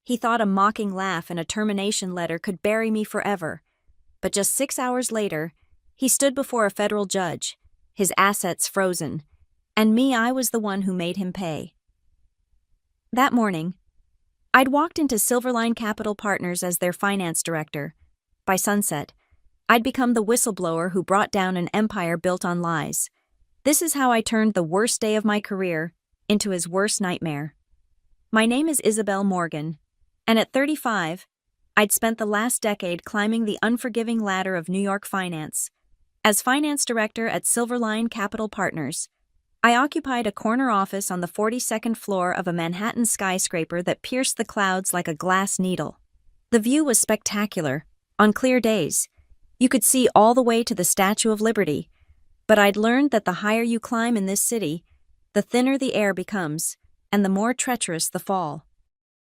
He thought a mocking laugh and a termination letter could bury me forever. But just 6 hours later, he stood before a federal judge, his assets frozen, and I was the one who made him pay. That morning, I'd walked into Silverline Capital Partners as their finance director. By sunset, I'd become the whistleblower who brought down an empire built on lies. This is how I turned the worst day of my career into his worst nightmare. My name is Isabel Morgan, and at 35, I'd spent the last decade climbing the unforgiving ladder of New York finance. As finance director at Silverline Capital Partners, I occupied a corner office on the 42nd floor of a Manhattan skyscraper that pierced the clouds like a glass needle. The view was spectacular. On clear days, you could see all the way to the Statue of Liberty, but I'd learned that the higher you climb in this city, the thinner the air becomes, and the more treacherous the fall.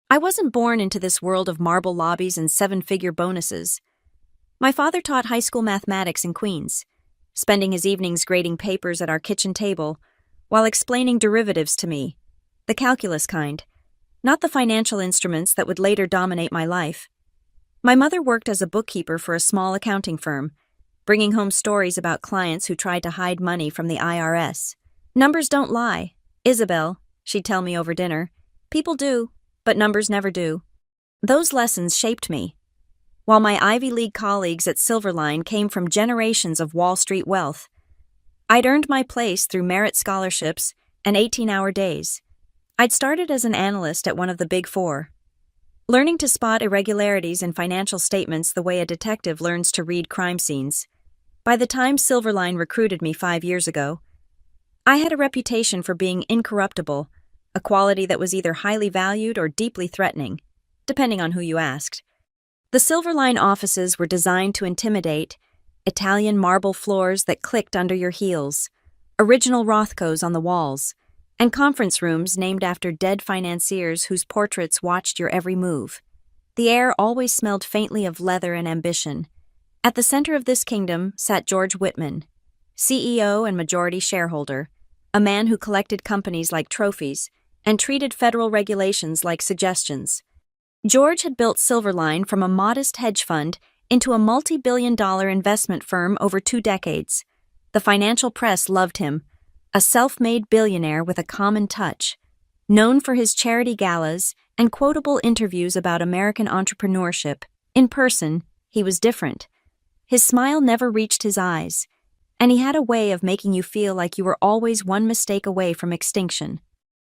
I wasn't born into this world of marble lobbies and seven-figure bonuses. My father taught high school mathematics in Queens, spending his evenings grading papers at our kitchen table while explaining derivatives to me, the calculus kind, not the financial instruments that would later dominate my life. My mother worked as a bookkeeper for a small accounting firm, bringing home stories about clients who tried to hide money from the IRS. Numbers don't lie, Isabel, she'd tell me over dinner. People do, but numbers never do. Those lessons shaped me. While my Ivy League colleagues at Silverline came from generations of Wall Street wealth, I'd earned my place through merit scholarships and 18-hour days. I'd started as an analyst at one of the Big Four, learning to spot irregularities in financial statements the way a detective learns to read crime scenes. By the time Silverline recruited me 5 years ago, I had a reputation for being incorruptible, a quality that was either highly valued or deeply threatening, depending on who you asked. The Silverline offices were designed to intimidate, Italian marble floors that clicked under your heels, original Rothkos on the walls, and conference rooms named after dead financiers whose portraits watched your every move. The air always smelled faintly of leather and ambition. At the center of this kingdom sat George Whitman, CEO and majority shareholder, a man who collected companies like trophies and treated federal regulations like suggestions. George had built Silverline from a modest hedge fund into a multi-billion-dollar investment firm over 2 decades. The financial press loved him, a self-made billionaire with a common touch. Known for his charity galas and quotable interviews about American entrepreneurship, in person, he was different. His smile never reached his eyes, and he had a way of making you feel like you were always one mistake away from extinction.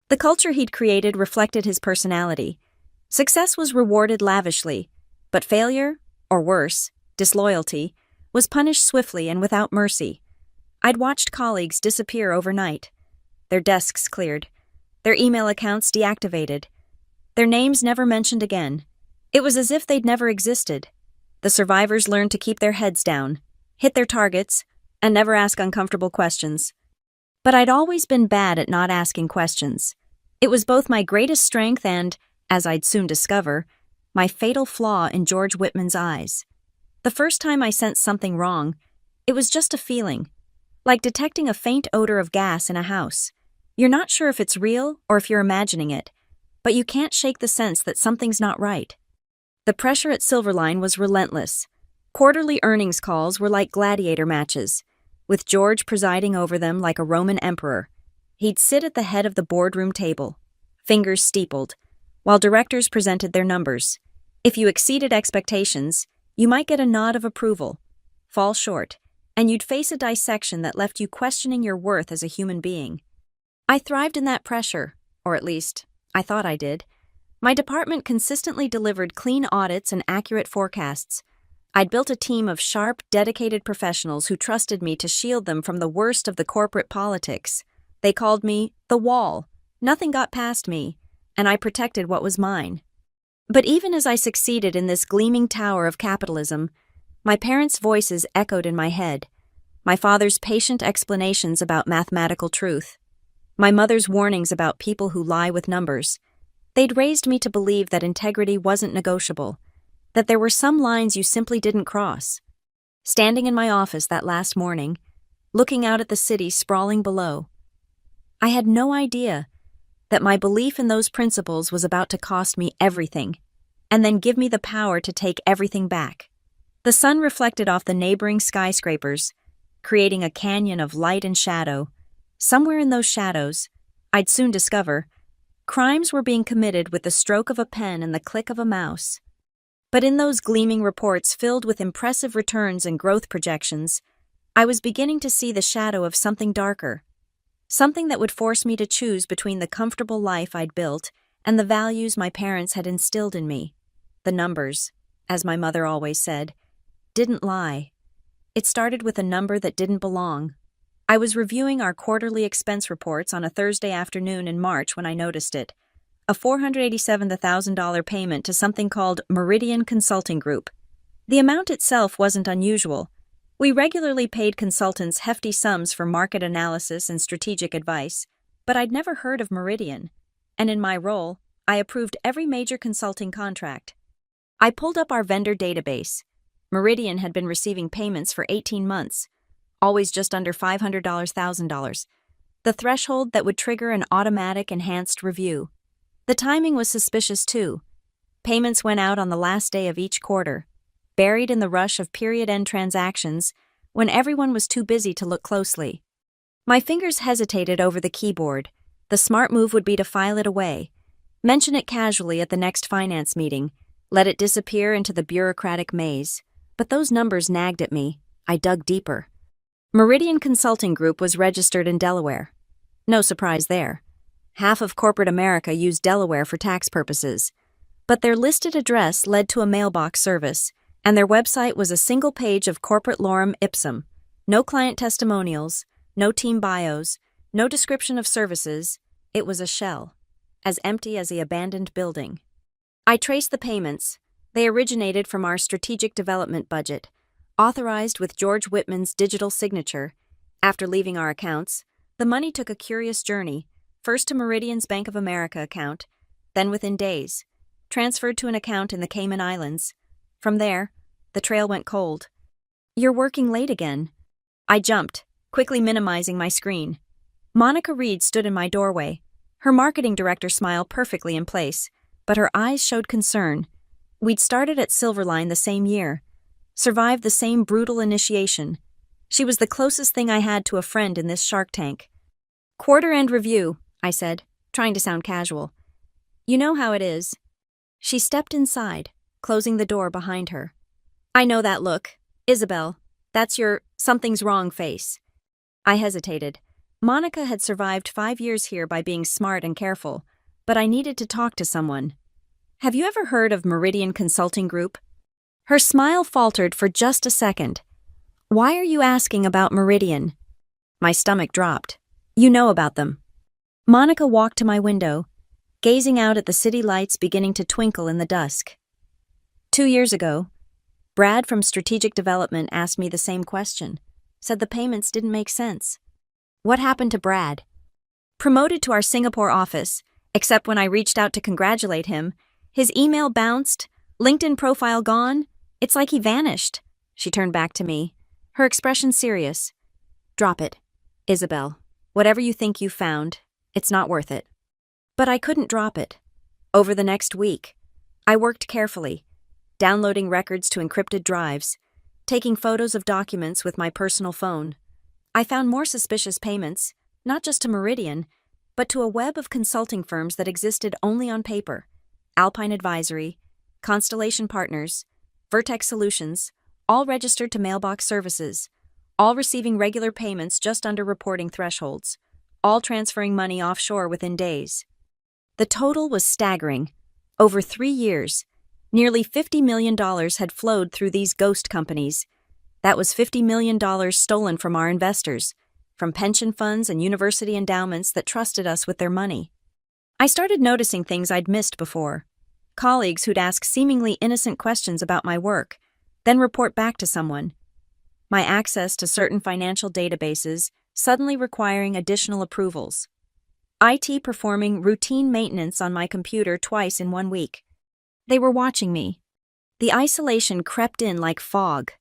The culture he'd created reflected his personality. Success was rewarded lavishly, but failure, or worse, disloyalty, was punished swiftly and without mercy. I'd watched colleagues disappear overnight, their desks cleared, their email accounts deactivated, their names never mentioned again. It was as if they'd never existed. The survivors learned to keep their heads down, hit their targets, and never ask uncomfortable questions. But I'd always been bad at not asking questions. It was both my greatest strength and, as I'd soon discover, my fatal flaw in George Whitman's eyes. The first time I sensed something wrong, it was just a feeling, like detecting a faint odor of gas in a house. You're not sure if it's real or if you're imagining it, but you can't shake the sense that something's not right. The pressure at Silverline was relentless. Quarterly earnings calls were like gladiator matches, with George presiding over them like a Roman emperor. He'd sit at the head of the boardroom table, fingers steepled, while directors presented their numbers. If you exceeded expectations, you might get a nod of approval, fall short, and you'd face a dissection that left you questioning your worth as a human being. I thrived in that pressure, or at least, I thought I did. My department consistently delivered clean audits and accurate forecasts. I'd built a team of sharp, dedicated professionals who trusted me to shield them from the worst of the corporate politics. They called me the Wall. Nothing got past me, and I protected what was mine. But even as I succeeded in this gleaming tower of capitalism, my parents' voices echoed in my head. My father's patient explanations about mathematical truth. My mother's warnings about people who lie with numbers. They'd raised me to believe that integrity wasn't negotiable, that there were some lines you simply didn't cross. Standing in my office that last morning, looking out at the city sprawling below, I had no idea that my belief in those principles was about to cost me everything. and then give me the power to take everything back. The sun reflected off the neighboring skyscrapers, creating a canyon of light and shadow. Somewhere in those shadows, I'd soon discover, crimes were being committed with the stroke of a pen and the click of a mouse. But in those gleaming reports filled with impressive returns and growth projections, I was beginning to see the shadow of something darker. Something that would force me to choose between the comfortable life I'd built and the values my parents had instilled in me. The numbers, as my mother always said, didn't lie. It started with a number that didn't belong. I was reviewing our quarterly expense reports on a Thursday afternoon in March when I noticed it. A $487,000 payment to something called Meridian Consulting Group. The amount itself wasn't unusual. We regularly paid consultants hefty sums for market analysis and strategic advice, but I'd never heard of Meridian, and in my role, I approved every major consulting contract. I pulled up our vendor database. Meridian had been receiving payments for 18 months, always just under $500,000, the threshold that would trigger an automatic enhanced review. The timing was suspicious too. Payments went out on the last day of each quarter, buried in the rush of period-end transactions when everyone was too busy to look closely. My fingers hesitated over the keyboard. The smart move would be to file it away, mention it casually at the next finance meeting, let it disappear into the bureaucratic maze. But those numbers nagged at me. I dug deeper. Meridian Consulting Group was registered in Delaware. No surprise there. Half of corporate America used Delaware for tax purposes. But their listed address led to a mailbox service, and their website was a single page of corporate lorem ipsum. No client testimonials, no team bios, no description of services. It was a shell, as empty as the abandoned building. I traced the payments. They originated from our strategic development budget, authorized with George Whitman's digital signature. After leaving our accounts, the money took a curious journey, first to Meridian's Bank of America account, then within days, transferred to an account in the Cayman Islands. From there, the trail went cold. "You're working late again." I jumped, quickly minimizing my screen. Monica Reed stood in my doorway, her marketing director smile perfectly in place, but her eyes showed concern. We'd started at Silverline the same year, survived the same brutal initiation. She was the closest thing I had to a friend in this Shark Tank. "Quarter-end review," I said, trying to sound casual. "You know how it is." She stepped inside, closing the door behind her. "I know that look. Isabel, that's your something's wrong face." I hesitated. Monica had survived 5 years here by being smart and careful, but I needed to talk to someone. "Have you ever heard of Meridian Consulting Group?" Her smile faltered for just a second. "Why are you asking about Meridian?" My stomach dropped. "You know about them." Monica walked to my window, gazing out at the city lights beginning to twinkle in the dusk. 2 years ago, Brad from Strategic Development asked me the same question, said the payments didn't make sense. What happened to Brad? Promoted to our Singapore office, except when I reached out to congratulate him, his email bounced, LinkedIn profile gone. It's like he vanished. She turned back to me, her expression serious. "Drop it, Isabel. Whatever you think you found, it's not worth it." But I couldn't drop it. Over the next week, I worked carefully, downloading records to encrypted drives, taking photos of documents with my personal phone. I found more suspicious payments, not just to Meridian, but to a web of consulting firms that existed only on paper. Alpine Advisory, Constellation Partners, Vertex Solutions, all registered to mailbox services, all receiving regular payments just under reporting thresholds, all transferring money offshore within days. The total was staggering. Over 3 years, nearly $50 million had flowed through these ghost companies. That was $50 million stolen from our investors, from pension funds and university endowments that trusted us with their money. I started noticing things I'd missed before. Colleagues who'd ask seemingly innocent questions about my work, then report back to someone. My access to certain financial databases suddenly requiring additional approvals. IT performing routine maintenance on my computer twice in 1 week. They were watching me. The isolation crept in like fog.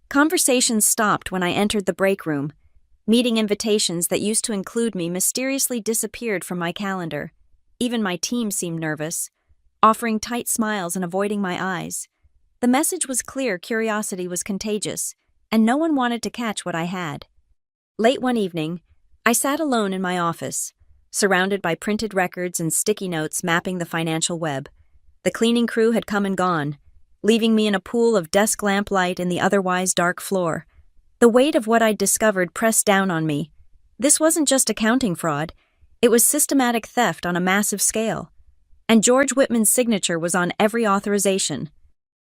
Conversations stopped when I entered the break room. Meeting invitations that used to include me mysteriously disappeared from my calendar. Even my team seemed nervous. offering tight smiles and avoiding my eyes. The message was clear: curiosity was contagious, and no one wanted to catch what I had. Late one evening, I sat alone in my office, surrounded by printed records and sticky notes mapping the financial web. The cleaning crew had come and gone, leaving me in a pool of desk lamp light in the otherwise dark floor. The weight of what I'd discovered pressed down on me. This wasn't just accounting fraud, it was systematic theft on a massive scale. And George Whitman's signature was on every authorization.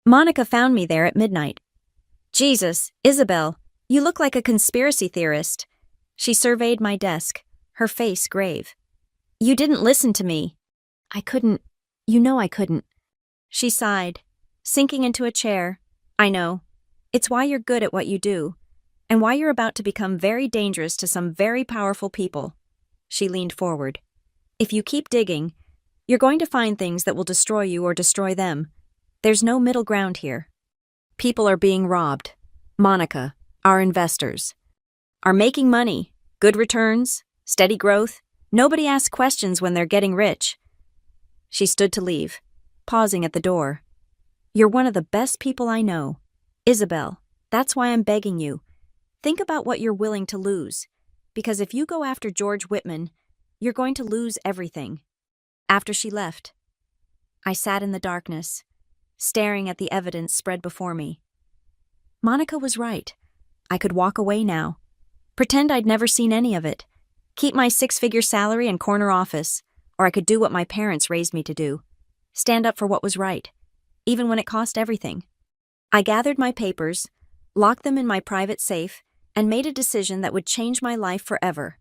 Monica found me there at midnight. "Jesus, Isabel, you look like a conspiracy theorist." She surveyed my desk, her face grave. "You didn't listen to me." "I couldn't. You know I couldn't." She sighed, sinking into a chair. "I know. It's why you're good at what you do, and why you're about to become very dangerous to some very powerful people." She leaned forward. "If you keep digging, you're going to find things that will destroy you or destroy them. There's no middle ground here. People are being robbed. Monica, our investors, are making money, good returns, steady growth. Nobody asks questions when they're getting rich." She stood to leave, pausing at the door. "You're one of the best people I know. Isabel, that's why I'm begging you. Think about what you're willing to lose. Because if you go after George Whitman, you're going to lose everything." After she left, I sat in the darkness, staring at the evidence spread before me. Monica was right. I could walk away now. Pretend I'd never seen any of it. Keep my 6-figure salary and corner office, or I could do what my parents raised me to do. Stand up for what was right, even when it cost everything. I gathered my papers, locked them in my private safe, and made a decision that would change my life forever.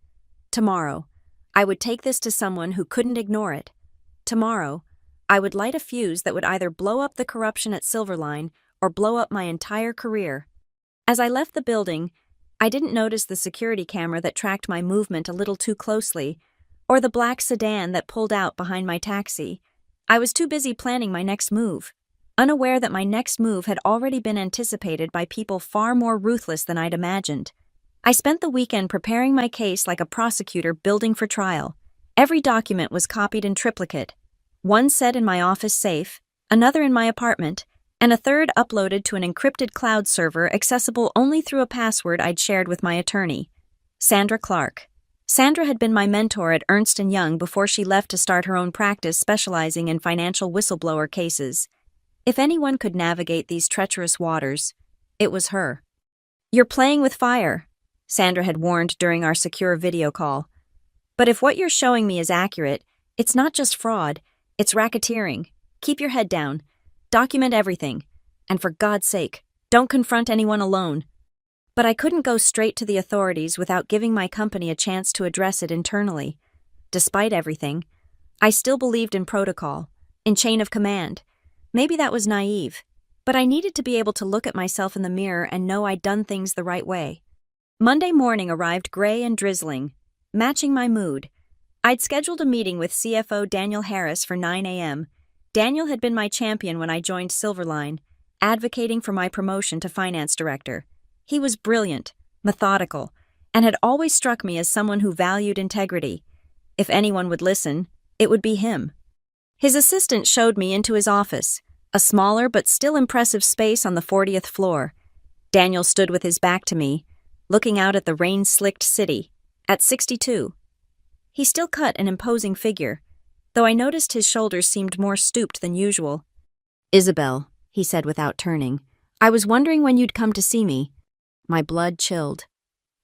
Tomorrow, I would take this to someone who couldn't ignore it. Tomorrow, I would light a fuse that would either blow up the corruption at Silverline or blow up my entire career. As I left the building, I didn't notice the security camera that tracked my movement a little too closely, or the black sedan that pulled out behind my taxi. I was too busy planning my next move, unaware that my next move had already been anticipated by people far more ruthless than I'd imagined. I spent the weekend preparing my case like a prosecutor building for trial. Every document was copied in triplicate, one set in my office safe, another in my apartment, and a third uploaded to an encrypted cloud server accessible only through a password I'd shared with my attorney, Sandra Clark. Sandra had been my mentor at Ernst & Young before she left to start her own practice specializing in financial whistleblower cases. If anyone could navigate these treacherous waters, it was her. "You're playing with fire," Sandra had warned during our secure video call. "But if what you're showing me is accurate, it's not just fraud, it's racketeering. Keep your head down. Document everything. And for God's sake, don't confront anyone alone." But I couldn't go straight to the authorities without giving my company a chance to address it internally. Despite everything, I still believed in protocol, in chain of command. Maybe that was naive, but I needed to be able to look at myself in the mirror and know I'd done things the right way. Monday morning arrived gray and drizzling, matching my mood. I'd scheduled a meeting with CFO Daniel Harris for 9 a.m. Daniel had been my champion when I joined Silverline, advocating for my promotion to finance director. He was brilliant, methodical, and had always struck me as someone who valued integrity. If anyone would listen, it would be him. His assistant showed me into his office, a smaller but still impressive space on the 40th floor. Daniel stood with his back to me, looking out at the rain-slicked city, at 62. He still cut an imposing figure, though I noticed his shoulders seemed more stooped than usual. "Isabel," he said without turning, "I was wondering when you'd come to see me." My blood chilled.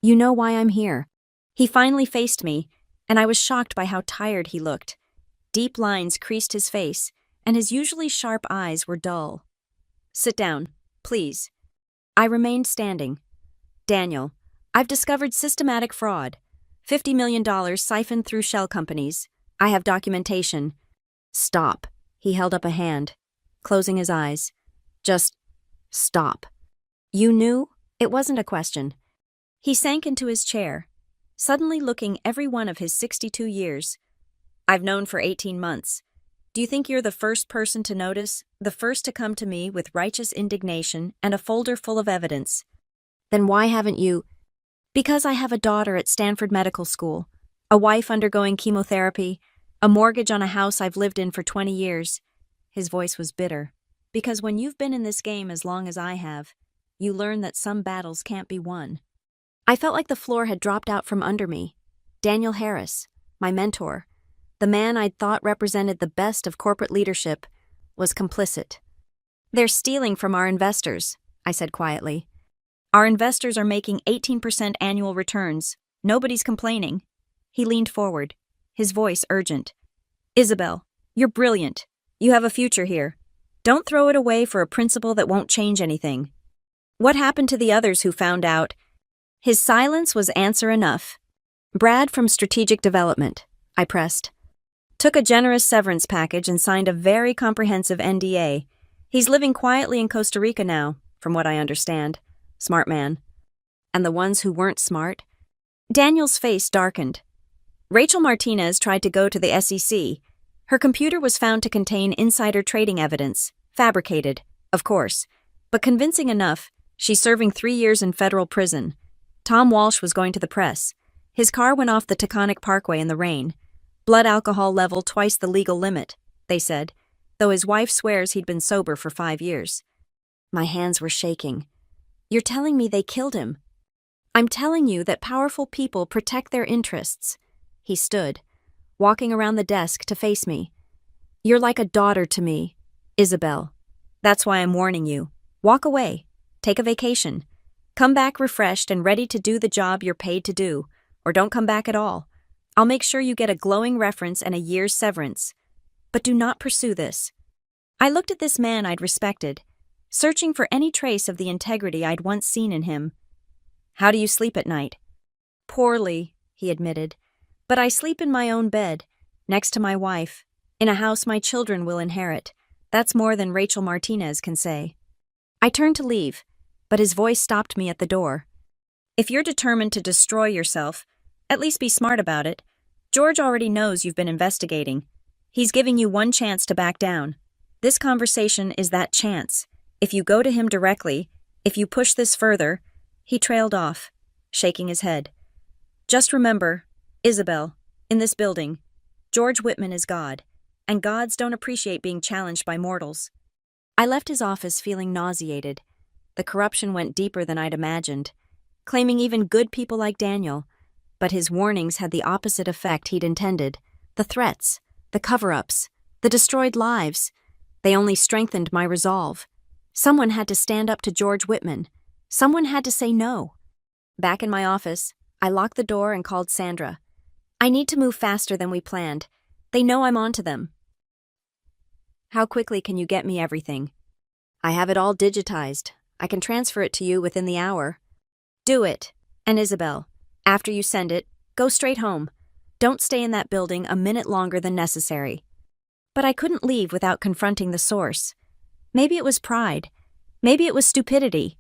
"You know why I'm here." He finally faced me, and I was shocked by how tired he looked. Deep lines creased his face, and his usually sharp eyes were dull. "Sit down, please." I remained standing. "Daniel, I've discovered systematic fraud. $50 million siphoned through shell companies. I have documentation." "Stop." He held up a hand, closing his eyes. "Just stop." "You knew?" It wasn't a question. He sank into his chair, suddenly looking every one of his 62 years. "I've known for 18 months. Do you think you're the first person to notice, the first to come to me with righteous indignation and a folder full of evidence? Then why haven't you?" "Because I have a daughter at Stanford Medical School, a wife undergoing chemotherapy, a mortgage on a house I've lived in for 20 years. His voice was bitter. Because when you've been in this game as long as I have, you learn that some battles can't be won. I felt like the floor had dropped out from under me. Daniel Harris, my mentor, the man I'd thought represented the best of corporate leadership, was complicit. They're stealing from our investors, I said quietly. Our investors are making 18% annual returns. Nobody's complaining. He leaned forward, his voice urgent. Isabel, you're brilliant. You have a future here. Don't throw it away for a principle that won't change anything. What happened to the others who found out? His silence was answer enough. Brad from Strategic Development, I pressed. Took a generous severance package and signed a very comprehensive NDA. He's living quietly in Costa Rica now, from what I understand. Smart man. And the ones who weren't smart? Daniel's face darkened. Rachel Martinez tried to go to the SEC. Her computer was found to contain insider trading evidence. Fabricated, of course, but convincing enough. She's serving 3 years in federal prison. Tom Walsh was going to the press. His car went off the Taconic Parkway in the rain. Blood alcohol level twice the legal limit, they said, though his wife swears he'd been sober for 5 years. My hands were shaking. You're telling me they killed him? I'm telling you that powerful people protect their interests. He stood, walking around the desk to face me. You're like a daughter to me, Isabel. That's why I'm warning you. Walk away. Take a vacation. Come back refreshed and ready to do the job you're paid to do, or don't come back at all. I'll make sure you get a glowing reference and a year's severance. But do not pursue this. I looked at this man I'd respected, searching for any trace of the integrity I'd once seen in him. How do you sleep at night? Poorly, he admitted. But I sleep in my own bed, next to my wife, in a house my children will inherit. That's more than Rachel Martinez can say. I turned to leave, but his voice stopped me at the door. If you're determined to destroy yourself, at least be smart about it. George already knows you've been investigating. He's giving you one chance to back down. This conversation is that chance. If you go to him directly, if you push this further, he trailed off, shaking his head. Just remember, Isabel, in this building, George Whitman is God, and gods don't appreciate being challenged by mortals. I left his office feeling nauseated. The corruption went deeper than I'd imagined, claiming even good people like Daniel. But his warnings had the opposite effect he'd intended. The threats, the cover-ups, the destroyed lives. They only strengthened my resolve. Someone had to stand up to George Whitman. Someone had to say no. Back in my office, I locked the door and called Sandra. I need to move faster than we planned. They know I'm onto them. How quickly can you get me everything? I have it all digitized. I can transfer it to you within the hour. Do it. And Isabel, after you send it, go straight home. Don't stay in that building a minute longer than necessary. But I couldn't leave without confronting the source. Maybe it was pride. Maybe it was stupidity.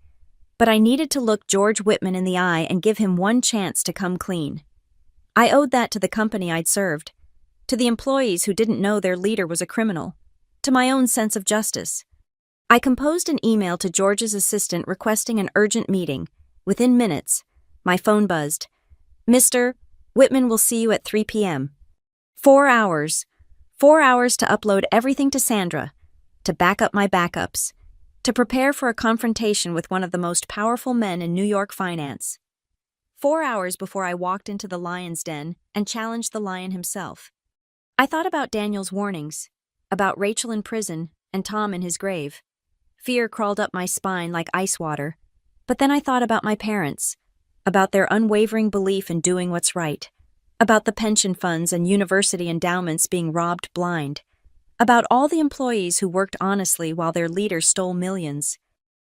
But I needed to look George Whitman in the eye and give him one chance to come clean. I owed that to the company I'd served, to the employees who didn't know their leader was a criminal, to my own sense of justice. I composed an email to George's assistant requesting an urgent meeting. Within minutes, my phone buzzed. Mr. Whitman will see you at 3 p.m. 4 hours. 4 hours to upload everything to Sandra, to back up my backups, to prepare for a confrontation with one of the most powerful men in New York finance. 4 hours before I walked into the lion's den and challenged the lion himself. I thought about Daniel's warnings, about Rachel in prison and Tom in his grave. Fear crawled up my spine like ice water. But then I thought about my parents, about their unwavering belief in doing what's right, about the pension funds and university endowments being robbed blind, about all the employees who worked honestly while their leader stole millions.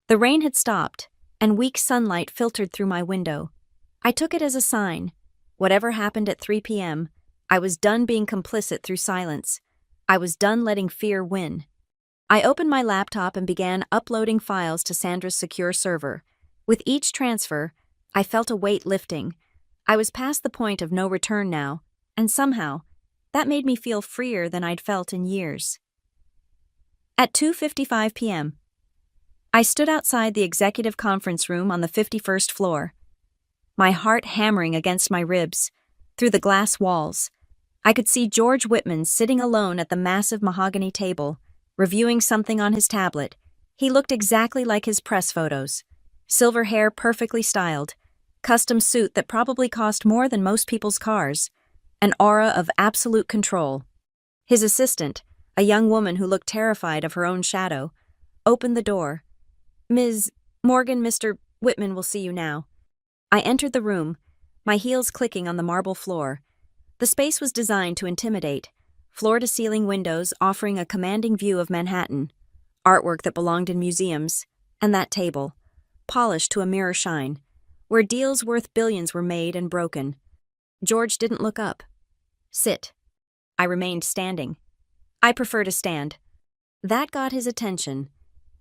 The rain had stopped, and weak sunlight filtered through my window. I took it as a sign. Whatever happened at 3 p.m., I was done being complicit through silence. I was done letting fear win. I opened my laptop and began uploading files to Sandra's secure server. With each transfer, I felt a weight lifting. I was past the point of no return now, and somehow, that made me feel freer than I'd felt in years. At 2:55 p.m., I stood outside the executive conference room on the 51st floor, my heart hammering against my ribs. Through the glass walls, I could see George Whitman sitting alone at the massive mahogany table, reviewing something on his tablet. He looked exactly like his press photos. Silver hair perfectly styled, custom suit that probably cost more than most people's cars, an aura of absolute control. His assistant, a young woman who looked terrified of her own shadow, opened the door. "Ms. Morgan, Mr. Whitman will see you now." I entered the room, my heels clicking on the marble floor. The space was designed to intimidate, floor-to-ceiling windows offering a commanding view of Manhattan, artwork that belonged in museums, and that table, polished to a mirror shine, where deals worth billions were made and broken. George didn't look up. "Sit." I remained standing. "I prefer to stand." That got his attention.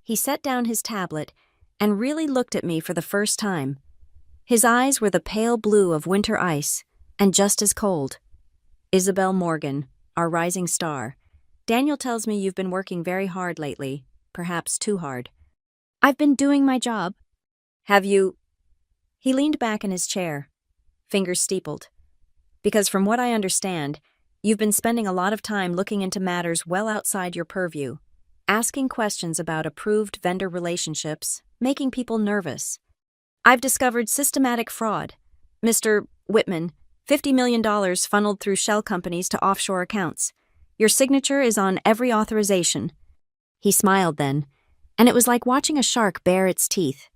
He set down his tablet and really looked at me for the first time. His eyes were the pale blue of winter ice, and just as cold. "Isabel Morgan, our rising star. Daniel tells me you've been working very hard lately, perhaps too hard." "I've been doing my job." "Have you—" He leaned back in his chair, fingers steepled. "Because from what I understand, you've been spending a lot of time looking into matters well outside your purview, asking questions about approved vendor relationships, making people nervous. I've discovered systematic fraud. Mr. Whitman, $50 million funneled through shell companies to offshore accounts. Your signature is on every authorization." He smiled then, and it was like watching a shark bare its teeth.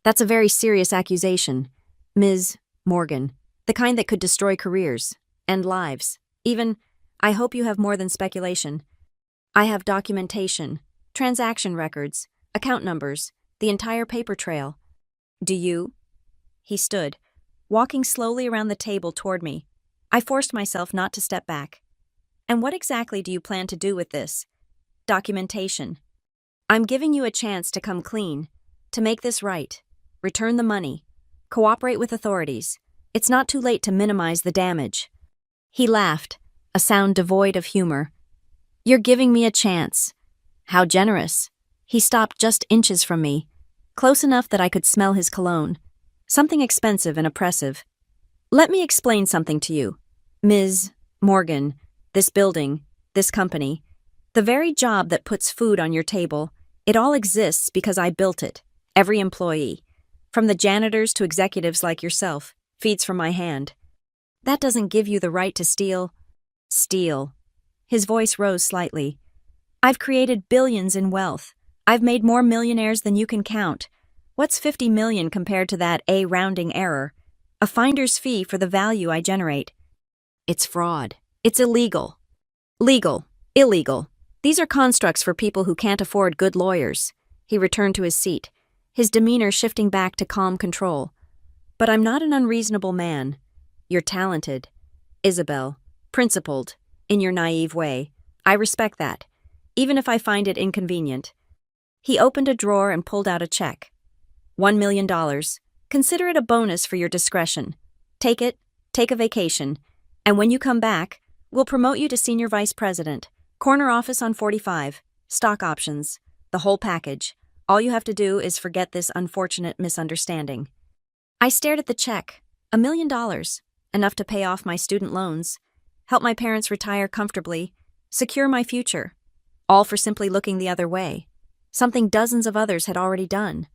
"That's a very serious accusation, Ms. Morgan, the kind that could destroy careers, end lives. Even, I hope you have more than speculation. I have documentation, transaction records, account numbers, the entire paper trail. Do you?" He stood, walking slowly around the table toward me. I forced myself not to step back. "And what exactly do you plan to do with this documentation?" "I'm giving you a chance to come clean, to make this right, return the money, cooperate with authorities. It's not too late to minimize the damage." He laughed, a sound devoid of humor. "You're giving me a chance. How generous." He stopped just inches from me, close enough that I could smell his cologne, something expensive and oppressive. "Let me explain something to you, Ms. Morgan, this building, this company, the very job that puts food on your table, it all exists because I built it. Every employee, from the janitors to executives like yourself, feeds from my hand. That doesn't give you the right to steal." "Steal." His voice rose slightly. "I've created billions in wealth. I've made more millionaires than you can count. What's 50 million compared to that rounding error? A finder's fee for the value I generate." "It's fraud. It's illegal." "Legal. Illegal. These are constructs for people who can't afford good lawyers." He returned to his seat, his demeanor shifting back to calm control. "But I'm not an unreasonable man. You're talented, Isabel, principled, in your naive way. I respect that, even if I find it inconvenient." He opened a drawer and pulled out a check. $1 million. Consider it a bonus for your discretion. Take it, take a vacation, and when you come back, we'll promote you to senior vice president, corner office on 45, stock options, the whole package. All you have to do is forget this unfortunate misunderstanding." I stared at the check. $1 million, enough to pay off my student loans, help my parents retire comfortably, secure my future, all for simply looking the other way, something dozens of others had already done.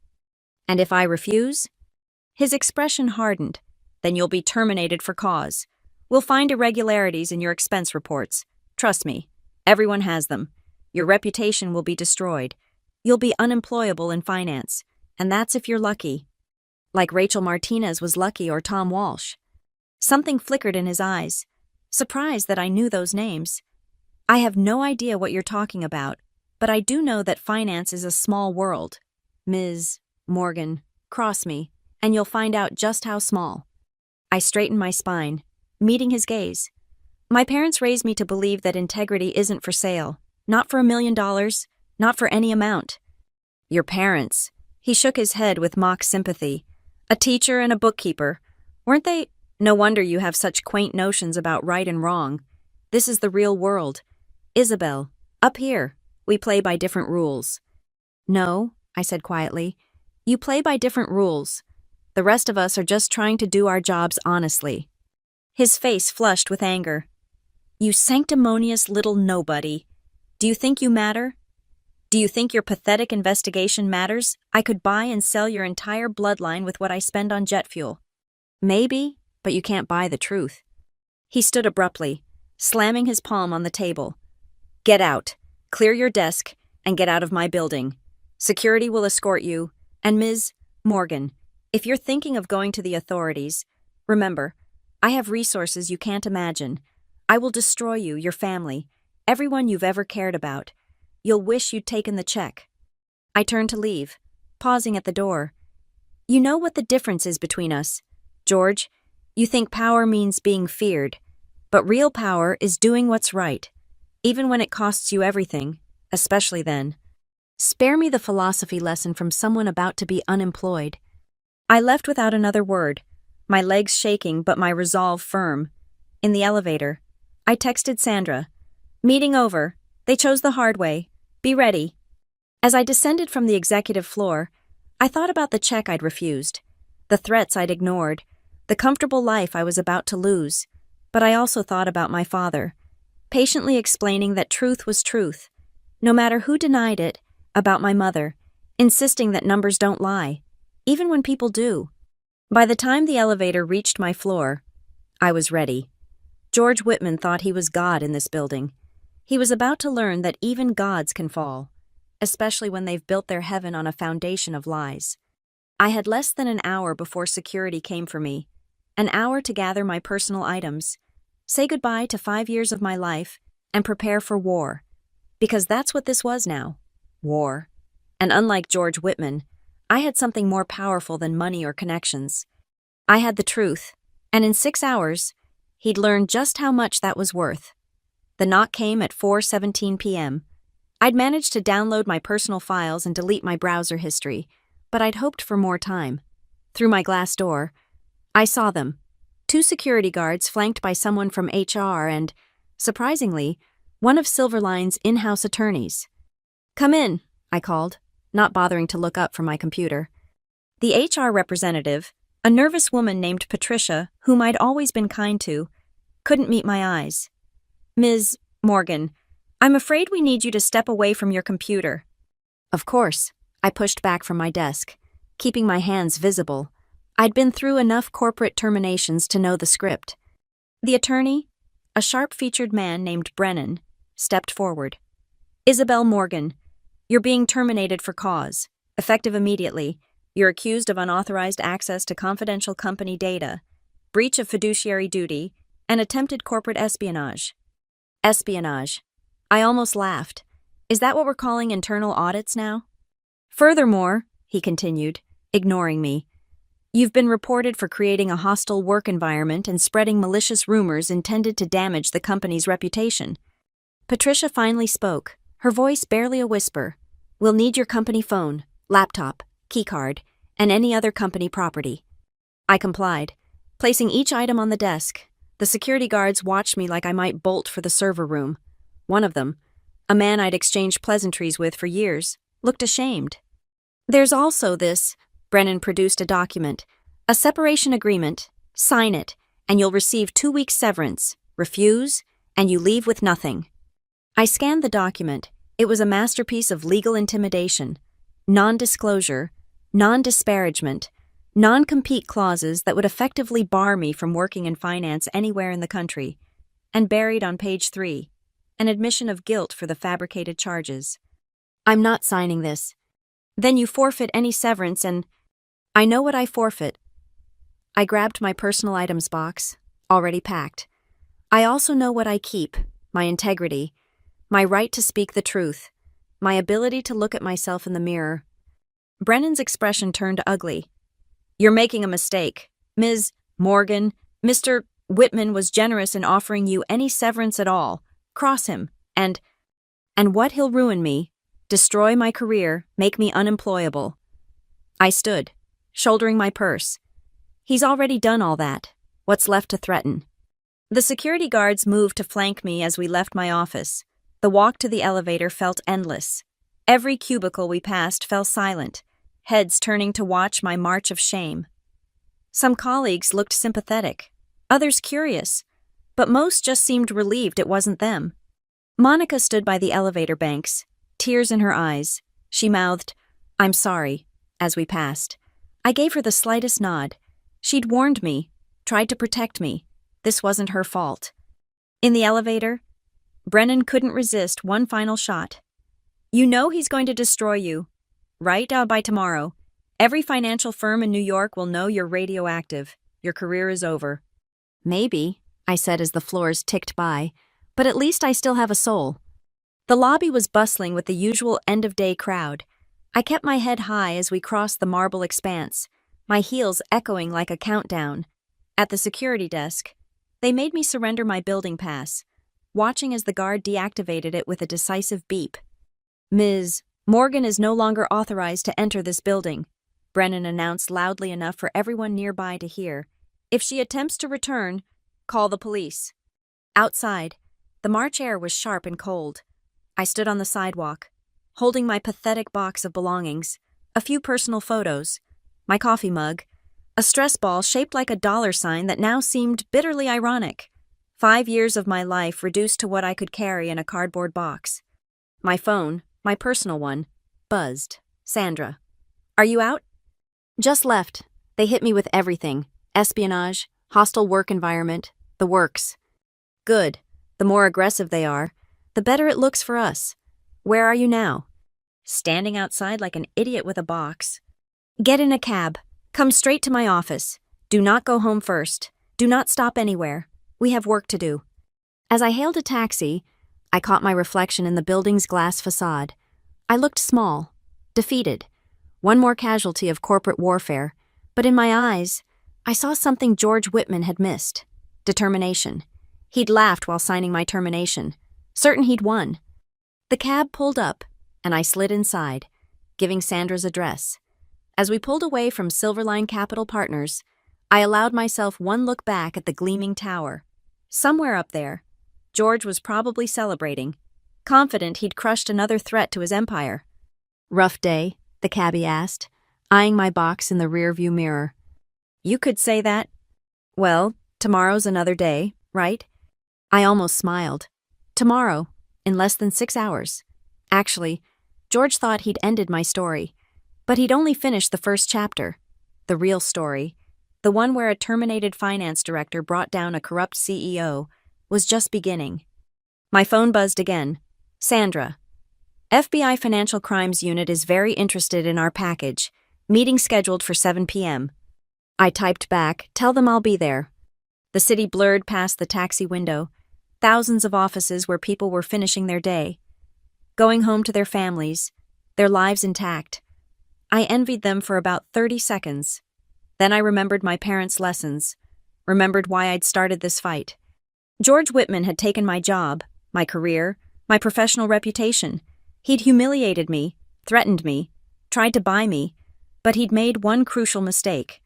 "And if I refuse?" His expression hardened. "Then you'll be terminated for cause. We'll find irregularities in your expense reports. Trust me, everyone has them. Your reputation will be destroyed. You'll be unemployable in finance, and that's if you're lucky. Like Rachel Martinez was lucky or Tom Walsh." Something flickered in his eyes, surprised that I knew those names. "I have no idea what you're talking about, but I do know that finance is a small world. Ms. Morgan, cross me, and you'll find out just how small." I straightened my spine, meeting his gaze. "My parents raised me to believe that integrity isn't for sale, not for $1 million, not for any amount." "Your parents?" He shook his head with mock sympathy. "A teacher and a bookkeeper. Weren't they? No wonder you have such quaint notions about right and wrong. This is the real world. Isabel, up here, we play by different rules." "No," I said quietly. "You play by different rules. The rest of us are just trying to do our jobs honestly." His face flushed with anger. "You sanctimonious little nobody. Do you think you matter? Do you think your pathetic investigation matters? I could buy and sell your entire bloodline with what I spend on jet fuel. Maybe, but you can't buy the truth. He stood abruptly, slamming his palm on the table. Get out, clear your desk, and get out of my building. Security will escort you, and Ms. Morgan, if you're thinking of going to the authorities, remember, I have resources you can't imagine. I will destroy you, your family, everyone you've ever cared about. You'll wish you'd taken the check. I turned to leave, pausing at the door. You know what the difference is between us, George. You think power means being feared, but real power is doing what's right, even when it costs you everything, especially then. Spare me the philosophy lesson from someone about to be unemployed. I left without another word, my legs shaking but my resolve firm. In the elevator, I texted Sandra. Meeting over. They chose the hard way. Be ready. As I descended from the executive floor, I thought about the check I'd refused, the threats I'd ignored, the comfortable life I was about to lose. But I also thought about my father, patiently explaining that truth was truth, no matter who denied it, about my mother, insisting that numbers don't lie, even when people do. By the time the elevator reached my floor, I was ready. George Whitman thought he was God in this building. He was about to learn that even gods can fall, especially when they've built their heaven on a foundation of lies. I had less than an hour before security came for me, an hour to gather my personal items, say goodbye to 5 years of my life, and prepare for war. Because that's what this was now, war. And unlike George Whitman, I had something more powerful than money or connections. I had the truth, and in 6 hours, he'd learn just how much that was worth. The knock came at 4:17 p.m. I'd managed to download my personal files and delete my browser history, but I'd hoped for more time. Through my glass door, I saw them. 2 security guards flanked by someone from HR and, surprisingly, one of Silverline's in-house attorneys. Come in, I called, not bothering to look up from my computer. The HR representative, a nervous woman named Patricia, whom I'd always been kind to, couldn't meet my eyes. Ms. Morgan, I'm afraid we need you to step away from your computer. Of course, I pushed back from my desk, keeping my hands visible. I'd been through enough corporate terminations to know the script. The attorney, a sharp-featured man named Brennan, stepped forward. Isabel Morgan, you're being terminated for cause. Effective immediately. You're accused of unauthorized access to confidential company data, breach of fiduciary duty, and attempted corporate espionage. Espionage. I almost laughed. Is that what we're calling internal audits now? Furthermore, he continued, ignoring me, you've been reported for creating a hostile work environment and spreading malicious rumors intended to damage the company's reputation. Patricia finally spoke, her voice barely a whisper. We'll need your company phone, laptop, keycard, and any other company property. I complied, placing each item on the desk. The security guards watched me like I might bolt for the server room. One of them, a man I'd exchanged pleasantries with for years, looked ashamed. There's also this. Brennan produced a document, a separation agreement. Sign it, and you'll receive 2 weeks severance. Refuse, and you leave with nothing. I scanned the document. It was a masterpiece of legal intimidation, non-disclosure, non-disparagement, non-compete clauses that would effectively bar me from working in finance anywhere in the country, and buried on page 3, an admission of guilt for the fabricated charges. I'm not signing this. Then you forfeit any severance and... I know what I forfeit. I grabbed my personal items box, already packed. I also know what I keep, my integrity, my right to speak the truth, my ability to look at myself in the mirror. Brennan's expression turned ugly. You're making a mistake. Ms. Morgan, Mr. Whitman was generous in offering you any severance at all. Cross him, and what he'll ruin me, destroy my career, make me unemployable. I stood, shouldering my purse. He's already done all that. What's left to threaten? The security guards moved to flank me as we left my office. The walk to the elevator felt endless. Every cubicle we passed fell silent, heads turning to watch my march of shame. Some colleagues looked sympathetic, others curious, but most just seemed relieved it wasn't them. Monica stood by the elevator banks, tears in her eyes. She mouthed, "I'm sorry," as we passed. I gave her the slightest nod. She'd warned me, tried to protect me. This wasn't her fault. In the elevator, Brennan couldn't resist one final shot. "You know he's going to destroy you, right? By tomorrow. Every financial firm in New York will know you're radioactive. Your career is over." "Maybe," I said as the floors ticked by, "but at least I still have a soul." The lobby was bustling with the usual end-of-day crowd. I kept my head high as we crossed the marble expanse, my heels echoing like a countdown. At the security desk, they made me surrender my building pass, watching as the guard deactivated it with a decisive beep. "Ms. Morgan is no longer authorized to enter this building," Brennan announced loudly enough for everyone nearby to hear. "If she attempts to return, call the police." Outside, the March air was sharp and cold. I stood on the sidewalk, holding my pathetic box of belongings, a few personal photos, my coffee mug, a stress ball shaped like a dollar sign that now seemed bitterly ironic. 5 years of my life reduced to what I could carry in a cardboard box. My phone, my personal one, buzzed. "Sandra. Are you out?" "Just left. They hit me with everything. Espionage, hostile work environment, the works." "Good. The more aggressive they are, the better it looks for us. Where are you now?" "Standing outside like an idiot with a box." "Get in a cab. Come straight to my office. Do not go home first. Do not stop anywhere. We have work to do." As I hailed a taxi, I caught my reflection in the building's glass facade. I looked small, defeated, one more casualty of corporate warfare, but in my eyes, I saw something George Whitman had missed: determination. He'd laughed while signing my termination, certain he'd won. The cab pulled up, and I slid inside, giving Sandra's address. As we pulled away from Silverline Capital Partners, I allowed myself one look back at the gleaming tower. Somewhere up there, George was probably celebrating, confident he'd crushed another threat to his empire. "Rough day?" the cabbie asked, eyeing my box in the rearview mirror. "You could say that. Well, tomorrow's another day, right?" I almost smiled. Tomorrow, in less than 6 hours. Actually, George thought he'd ended my story, but he'd only finished the first chapter. The real story, the one where a terminated finance director brought down a corrupt CEO, was just beginning. My phone buzzed again. "Sandra. FBI Financial Crimes Unit is very interested in our package. Meeting scheduled for 7 p.m. I typed back, "Tell them I'll be there." The city blurred past the taxi window, thousands of offices where people were finishing their day, going home to their families, their lives intact. I envied them for about 30 seconds. Then I remembered my parents' lessons, remembered why I'd started this fight. George Whitman had taken my job, my career, my professional reputation. He'd humiliated me, threatened me, tried to buy me, but he'd made one crucial mistake.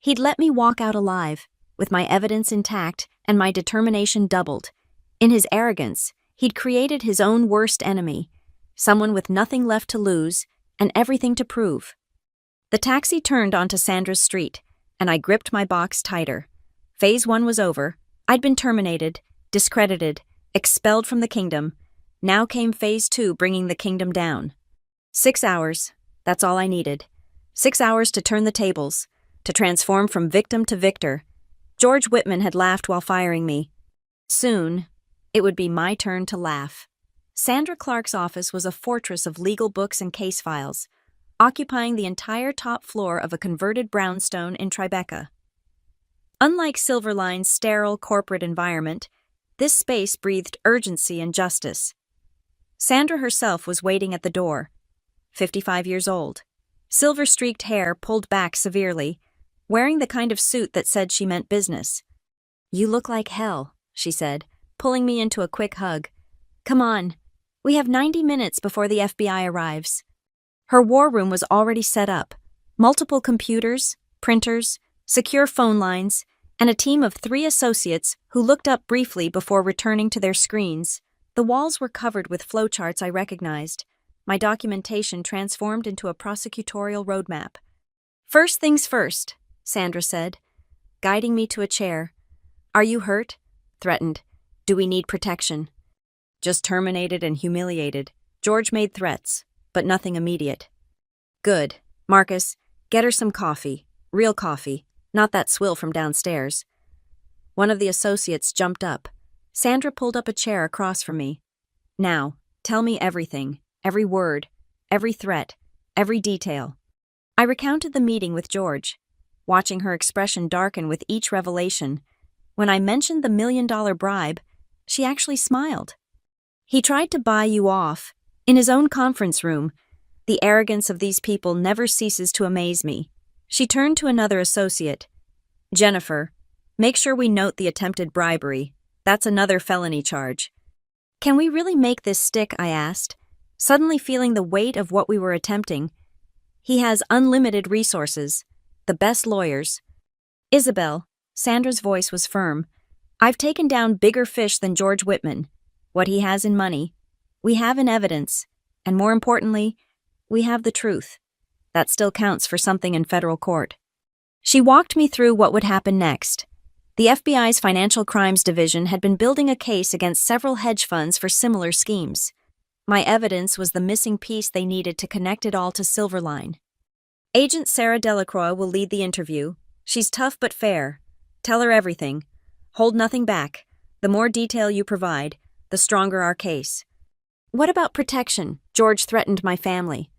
He'd let me walk out alive, with my evidence intact and my determination doubled. In his arrogance, he'd created his own worst enemy, someone with nothing left to lose and everything to prove. The taxi turned onto Sandra's street, and I gripped my box tighter. Phase 1 was over. I'd been terminated, discredited, expelled from the kingdom. Now came Phase 2, bringing the kingdom down. 6 hours, that's all I needed. 6 hours to turn the tables, to transform from victim to victor. George Whitman had laughed while firing me. Soon, it would be my turn to laugh. Sandra Clark's office was a fortress of legal books and case files, occupying the entire top floor of a converted brownstone in Tribeca. Unlike Silverline's sterile corporate environment, this space breathed urgency and justice. Sandra herself was waiting at the door, 55 years old, silver-streaked hair pulled back severely, wearing the kind of suit that said she meant business. "You look like hell," she said, pulling me into a quick hug. "Come on. We have 90 minutes before the FBI arrives." Her war room was already set up. Multiple computers, printers, secure phone lines, and a team of 3 associates who looked up briefly before returning to their screens. The walls were covered with flowcharts I recognized, my documentation transformed into a prosecutorial roadmap. "First things first," Sandra said, guiding me to a chair. "Are you hurt?" Threatened. "Do we need protection?" "Just terminated and humiliated," George made threats, but nothing immediate. Good. Marcus, get her some coffee. Real coffee, not that swill from downstairs. One of the associates jumped up. Sandra pulled up a chair across from me. Now, tell me everything, every word, every threat, every detail. I recounted the meeting with George, watching her expression darken with each revelation. When I mentioned the $1 million bribe, she actually smiled. He tried to buy you off, in his own conference room. The arrogance of these people never ceases to amaze me. She turned to another associate. Jennifer, make sure we note the attempted bribery. That's another felony charge. Can we really make this stick? I asked, suddenly feeling the weight of what we were attempting. He has unlimited resources, the best lawyers. Isabel, Sandra's voice was firm. I've taken down bigger fish than George Whitman. What he has in money, we have in evidence, and more importantly, we have the truth. That still counts for something in federal court. She walked me through what would happen next. The FBI's Financial Crimes Division had been building a case against several hedge funds for similar schemes. My evidence was the missing piece they needed to connect it all to Silverline. Agent Sarah Delacroix will lead the interview. She's tough but fair. Tell her everything. Hold nothing back. The more detail you provide, the stronger our case. What about protection? George threatened my family.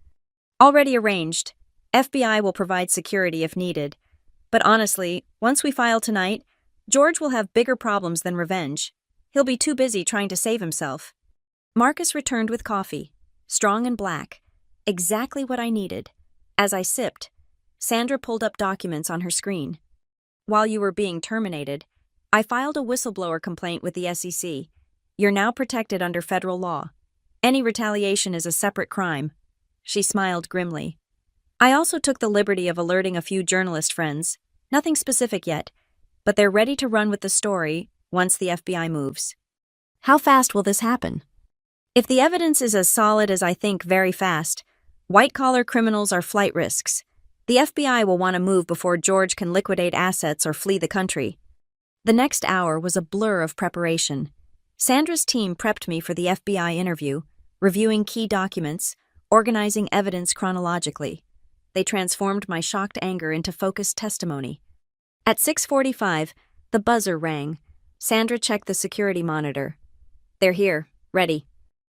Already arranged. FBI will provide security if needed. But honestly, once we file tonight, George will have bigger problems than revenge. He'll be too busy trying to save himself. Marcus returned with coffee, strong and black, exactly what I needed. As I sipped, Sandra pulled up documents on her screen. While you were being terminated, I filed a whistleblower complaint with the SEC. You're now protected under federal law. Any retaliation is a separate crime. She smiled grimly. I also took the liberty of alerting a few journalist friends. Nothing specific yet, but they're ready to run with the story once the FBI moves. How fast will this happen? If the evidence is as solid as I think, very fast. White-collar criminals are flight risks. The FBI will want to move before George can liquidate assets or flee the country. The next hour was a blur of preparation. Sandra's team prepped me for the FBI interview, reviewing key documents, organizing evidence chronologically. They transformed my shocked anger into focused testimony. At 6:45, the buzzer rang. Sandra checked the security monitor. They're here, ready.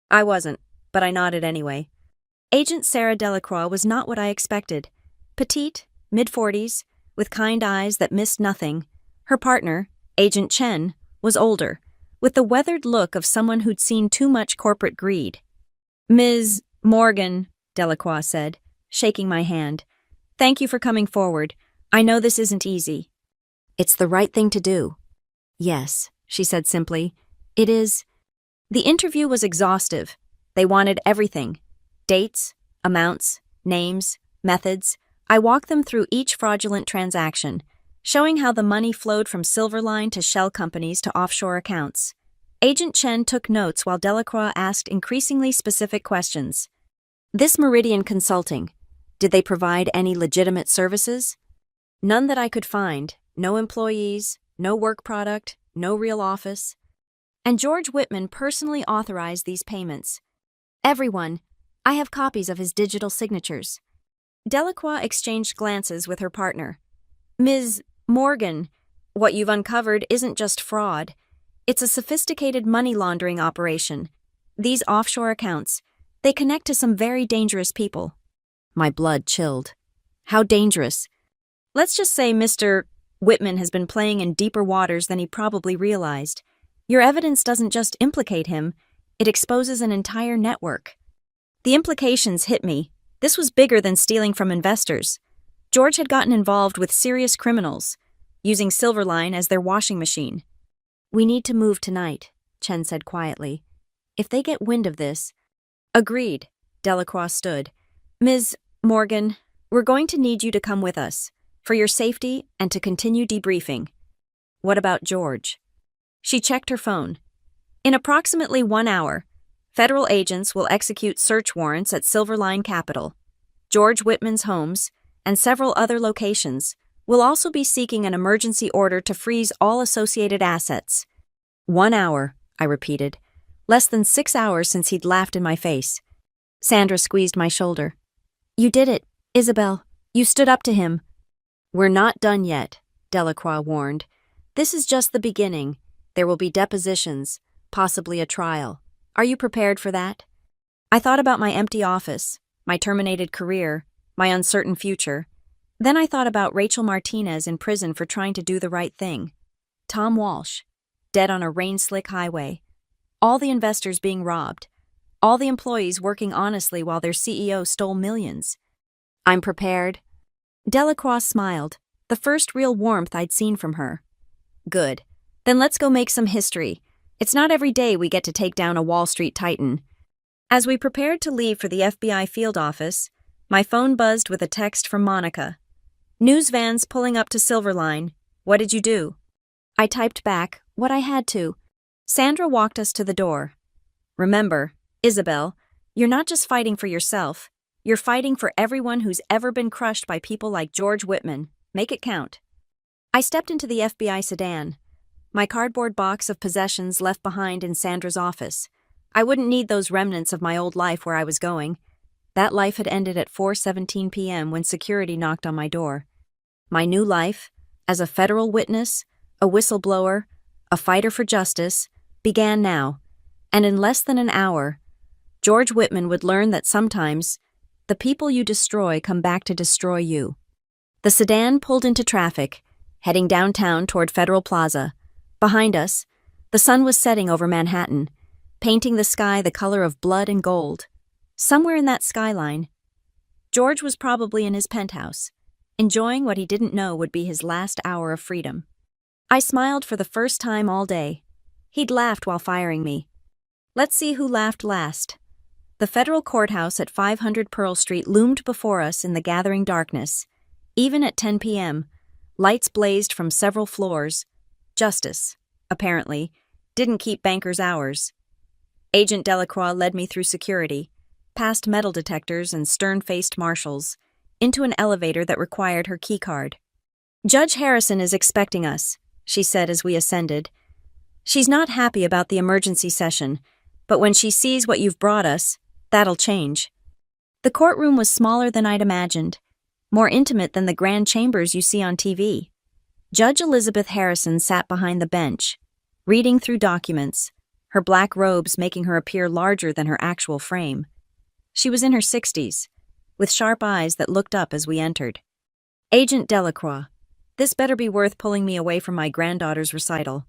I wasn't, but I nodded anyway. Agent Sarah Delacroix was not what I expected. Petite, mid-40s, with kind eyes that missed nothing. Her partner, Agent Chen, was older, with the weathered look of someone who'd seen too much corporate greed. Ms. Morgan, Delacroix said, shaking my hand. Thank you for coming forward. I know this isn't easy. It's the right thing to do. Yes, she said simply. It is. The interview was exhaustive. They wanted everything. Dates, amounts, names, methods. I walked them through each fraudulent transaction, showing how the money flowed from Silverline to shell companies to offshore accounts. Agent Chen took notes while Delacroix asked increasingly specific questions. This Meridian Consulting, did they provide any legitimate services? None that I could find. No employees, no work product, no real office. And George Whitman personally authorized these payments. Everyone. I have copies of his digital signatures. Delacroix exchanged glances with her partner. Ms. Morgan, what you've uncovered isn't just fraud. It's a sophisticated money laundering operation. These offshore accounts, they connect to some very dangerous people. My blood chilled. How dangerous? Let's just say Mr. Whitman has been playing in deeper waters than he probably realized. Your evidence doesn't just implicate him, it exposes an entire network. The implications hit me. This was bigger than stealing from investors. George had gotten involved with serious criminals, using Silverline as their washing machine. We need to move tonight, Chen said quietly. If they get wind of this... Agreed, Delacroix stood. Ms. Morgan, we're going to need you to come with us, for your safety and to continue debriefing. What about George? She checked her phone. In approximately 1 hour, federal agents will execute search warrants at Silverline Capital. George Whitman's homes, and several other locations, will also be seeking an emergency order to freeze all associated assets. 1 hour, I repeated. Less than 6 hours since he'd laughed in my face. Sandra squeezed my shoulder. You did it, Isabel. You stood up to him. We're not done yet, Delacroix warned. This is just the beginning. There will be depositions, possibly a trial. Are you prepared for that? I thought about my empty office, my terminated career, my uncertain future. Then I thought about Rachel Martinez in prison for trying to do the right thing. Tom Walsh, dead on a rain-slick highway. All the investors being robbed. All the employees working honestly while their CEO stole millions. I'm prepared. Delacroix smiled, the first real warmth I'd seen from her. Good. Then let's go make some history. It's not every day we get to take down a Wall Street titan. As we prepared to leave for the FBI field office, my phone buzzed with a text from Monica. News vans pulling up to Silverline. What did you do? I typed back what I had to. Sandra walked us to the door. Remember, Isabel, you're not just fighting for yourself. You're fighting for everyone who's ever been crushed by people like George Whitman. Make it count. I stepped into the FBI sedan, my cardboard box of possessions left behind in Sandra's office. I wouldn't need those remnants of my old life where I was going. That life had ended at 4:17 p.m. when security knocked on my door. My new life, as a federal witness, a whistleblower, a fighter for justice, began now, and in less than an hour, George Whitman would learn that sometimes the people you destroy come back to destroy you. The sedan pulled into traffic, heading downtown toward Federal Plaza. Behind us, the sun was setting over Manhattan, painting the sky the color of blood and gold. Somewhere in that skyline, George was probably in his penthouse, enjoying what he didn't know would be his last hour of freedom. I smiled for the first time all day. He'd laughed while firing me. Let's see who laughed last. The federal courthouse at 500 Pearl Street loomed before us in the gathering darkness. Even at 10 p.m., lights blazed from several floors. Justice, apparently, didn't keep bankers' hours. Agent Delacroix led me through security, past metal detectors and stern-faced marshals, into an elevator that required her keycard. Judge Harrison is expecting us, she said as we ascended. She's not happy about the emergency session, but when she sees what you've brought us, that'll change. The courtroom was smaller than I'd imagined, more intimate than the grand chambers you see on TV. Judge Elizabeth Harrison sat behind the bench, reading through documents, her black robes making her appear larger than her actual frame. She was in her 60s, with sharp eyes that looked up as we entered. Agent Delacroix, this better be worth pulling me away from my granddaughter's recital.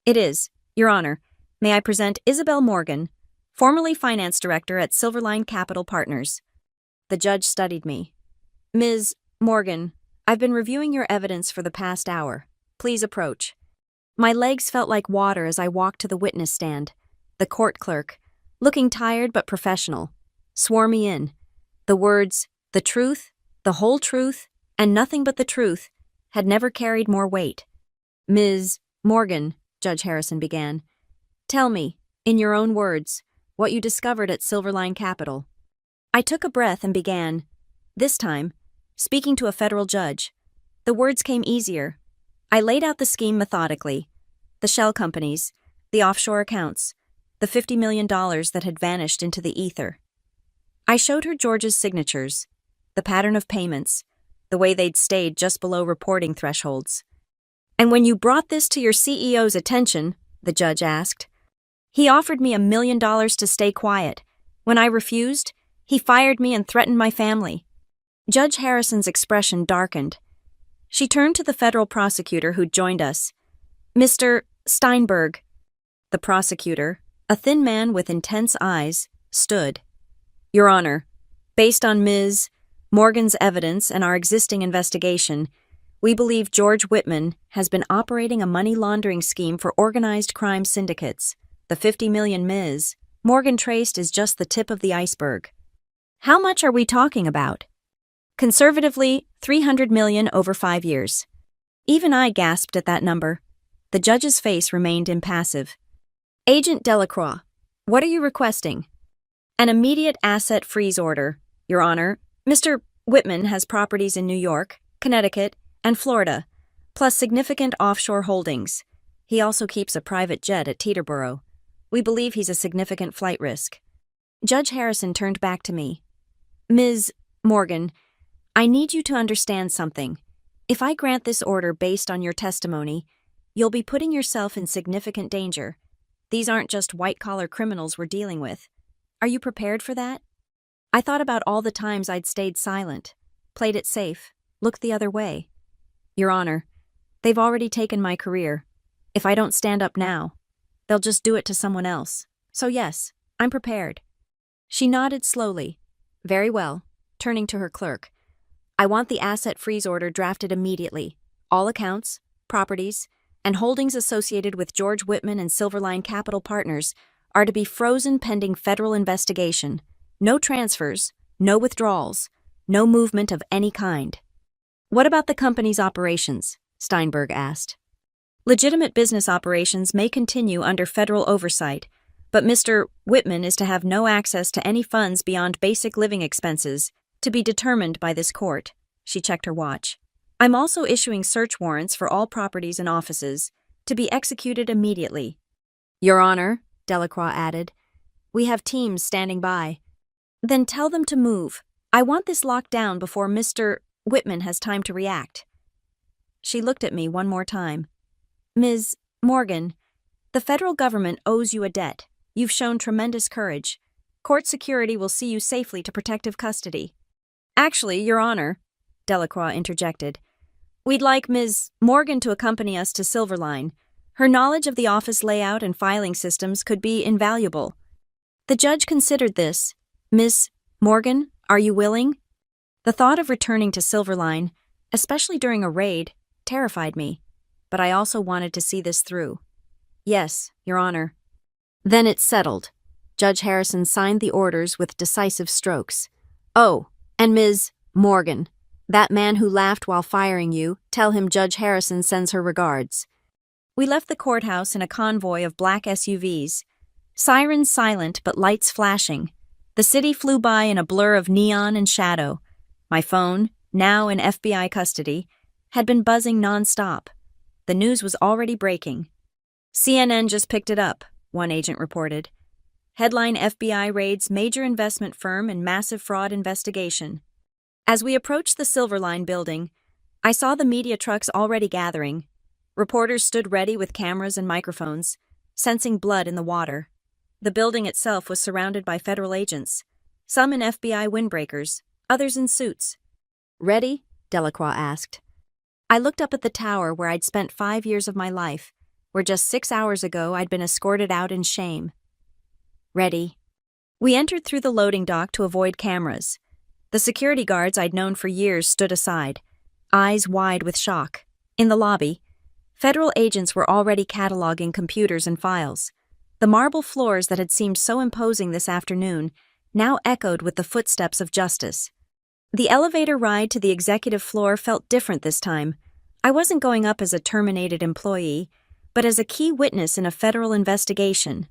It is, Your Honor. May I present Isabel Morgan, formerly finance director at Silverline Capital Partners. The judge studied me. Ms. Morgan, I've been reviewing your evidence for the past hour. Please approach. My legs felt like water as I walked to the witness stand. The court clerk, looking tired but professional, swore me in. The words, the truth, the whole truth, and nothing but the truth, had never carried more weight. Ms. Morgan, Judge Harrison began, tell me, in your own words, what you discovered at Silverline Capital. I took a breath and began, this time, speaking to a federal judge. The words came easier. I laid out the scheme methodically. The shell companies, the offshore accounts, the $50 million that had vanished into the ether. I showed her George's signatures, the pattern of payments, the way they'd stayed just below reporting thresholds. And when you brought this to your CEO's attention, the judge asked, he offered me $1 million to stay quiet. When I refused, he fired me and threatened my family. Judge Harrison's expression darkened. She turned to the federal prosecutor who'd joined us. Mr. Steinberg. The prosecutor, a thin man with intense eyes, stood. Your Honor, based on Ms. Morgan's evidence and our existing investigation, we believe George Whitman has been operating a money laundering scheme for organized crime syndicates. The $50 million Ms. Morgan traced is just the tip of the iceberg. How much are we talking about? Conservatively, $300 million over 5 years. Even I gasped at that number. The judge's face remained impassive. Agent Delacroix, what are you requesting? An immediate asset freeze order, Your Honor. Mr. Whitman has properties in New York, Connecticut, and Florida, plus significant offshore holdings. He also keeps a private jet at Teterboro. We believe he's a significant flight risk. Judge Harrison turned back to me. Ms. Morgan, I need you to understand something. If I grant this order based on your testimony, you'll be putting yourself in significant danger. These aren't just white-collar criminals we're dealing with. Are you prepared for that? I thought about all the times I'd stayed silent, played it safe, looked the other way. Your Honor, they've already taken my career. If I don't stand up now, they'll just do it to someone else. So yes, I'm prepared. She nodded slowly. Very well, turning to her clerk. I want the asset freeze order drafted immediately. All accounts, properties, and holdings associated with George Whitman and Silverline Capital Partners are to be frozen pending federal investigation. No transfers, no withdrawals, no movement of any kind. What about the company's operations? Steinberg asked. Legitimate business operations may continue under federal oversight, but Mr. Whitman is to have no access to any funds beyond basic living expenses, to be determined by this court. She checked her watch. I'm also issuing search warrants for all properties and offices, to be executed immediately. Your Honor, Delacroix added, we have teams standing by. Then tell them to move. I want this locked down before Mr. Whitman has time to react. She looked at me one more time. Ms. Morgan, the federal government owes you a debt. You've shown tremendous courage. Court security will see you safely to protective custody. Actually, Your Honor, Delacroix interjected, we'd like Ms. Morgan to accompany us to Silverline. Her knowledge of the office layout and filing systems could be invaluable. The judge considered this. Miss Morgan, are you willing? The thought of returning to Silverline, especially during a raid, terrified me, but I also wanted to see this through. Yes, Your Honor. Then it's settled. Judge Harrison signed the orders with decisive strokes. Oh, and Ms. Morgan, that man who laughed while firing you, tell him Judge Harrison sends her regards. We left the courthouse in a convoy of black SUVs. Sirens silent but lights flashing. The city flew by in a blur of neon and shadow. My phone, now in FBI custody, had been buzzing nonstop. The news was already breaking. CNN just picked it up, one agent reported. Headline: FBI raids major investment firm in massive fraud investigation. As we approached the Silverline building, I saw the media trucks already gathering. Reporters stood ready with cameras and microphones, sensing blood in the water. The building itself was surrounded by federal agents, some in FBI windbreakers, others in suits. Ready? Delacroix asked. I looked up at the tower where I'd spent 5 years of my life, where just 6 hours ago I'd been escorted out in shame. Ready. We entered through the loading dock to avoid cameras. The security guards I'd known for years stood aside, eyes wide with shock. In the lobby, federal agents were already cataloging computers and files. The marble floors that had seemed so imposing this afternoon now echoed with the footsteps of justice. The elevator ride to the executive floor felt different this time. I wasn't going up as a terminated employee, but as a key witness in a federal investigation.